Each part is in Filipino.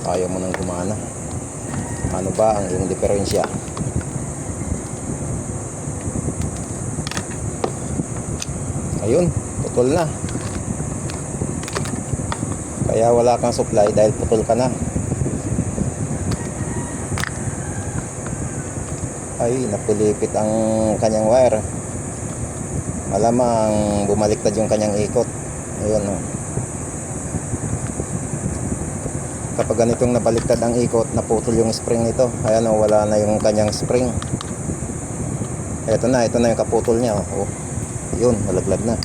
Ayaw mo nang gumana. Ano ba ang iyong diferensya? Ayun, putol na. Kaya wala kang supply dahil putol ka na. Ay, napilipit ang kanyang wire. Malamang bumaliktad yung kanyang ikot. Ayun, oh. Kapag ganitong nabaliktad ang ikot, naputol yung spring nito. Ayan, oh, wala na yung kanyang spring. Ito na yung kaputol niya, oh. Yun, malaglag na.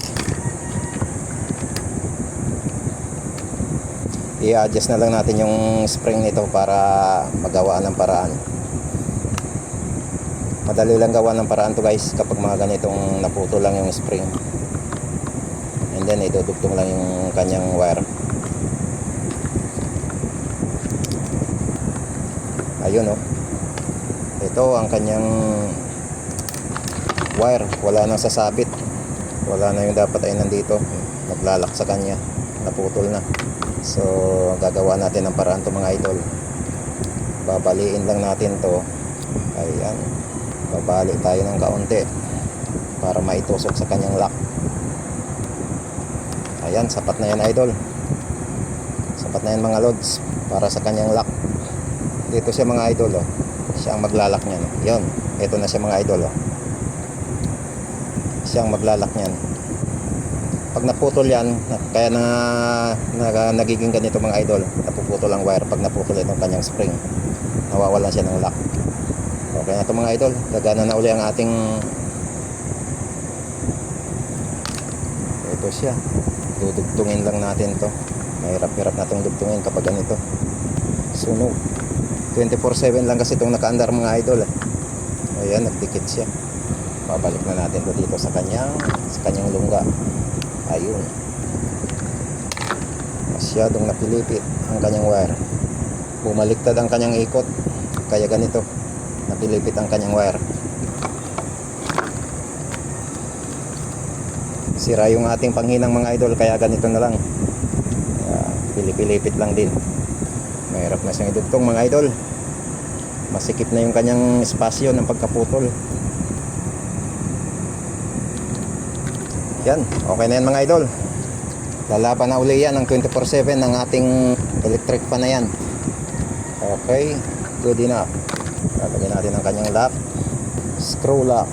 I-adjust na lang natin yung spring nito para magawaan ng paraan. Madali lang gawa ng paraan to guys kapag mga ganitong naputol lang yung spring. And then idudugtong lang yung kanyang wire. Ayun, oh. Ito ang kanyang wire, wala nang sasabit. Wala na yung dapat ay nandito. Naglalak sa kanya, naputol na. So gagawa natin ng paraan to mga idol. Babaliin lang natin to. Ayan, babali tayo ng kaunti para maitusok sa kanyang lock. Ayan, sapat na yan idol. Sapat na yan mga lods para sa kanyang lock. Dito siya mga idol, oh. Siya ang maglalak niyan. Yun, ito na siya mga idol, oh. Siya ang maglalak niyan. Pag naputol yan, kaya nagiging ganito mga idol, napuputol ang wire pag naputol itong kanyang spring, nawawalan siya ng lock. Okay na ito mga idol, gagana na uli ang ating, ito siya, dudugtungin lang natin to. Mahirap-hirap na itong dugtungin kapag ganito sunog. 24/7 lang kasi itong nakaandar mga idol, eh. Ayan, nagdikit siya. Babalik na natin to dito sa kanyang lungga. Ayun, masyadong napilipit ang kanyang wire, bumaliktad ang kanyang ikot, kaya ganito napilipit ang kanyang wire. Sira yung ating panghinang mga idol, kaya ganito na lang. Pilipilipit lang din. Mahirap na siyang idugtong mga idol. Masikip na yung kanyang espasyo ng pagkaputol. Yan, okay na yan mga idol. Lalaban na uli yan ng 24/7 ng ating electric fan na yan. Okay, good enough. Lalagyan natin ang kanyang lock, screw lock.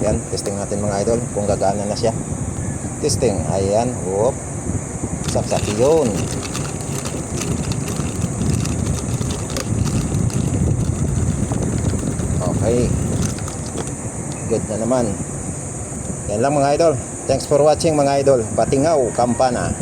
Yan, testing natin mga idol kung gagana na siya. Testing, ayan, whoop. Saksak yun. Okay, good na naman. Yan lang mga idol. Thanks for watching mga idol. Batingaw, Kampana.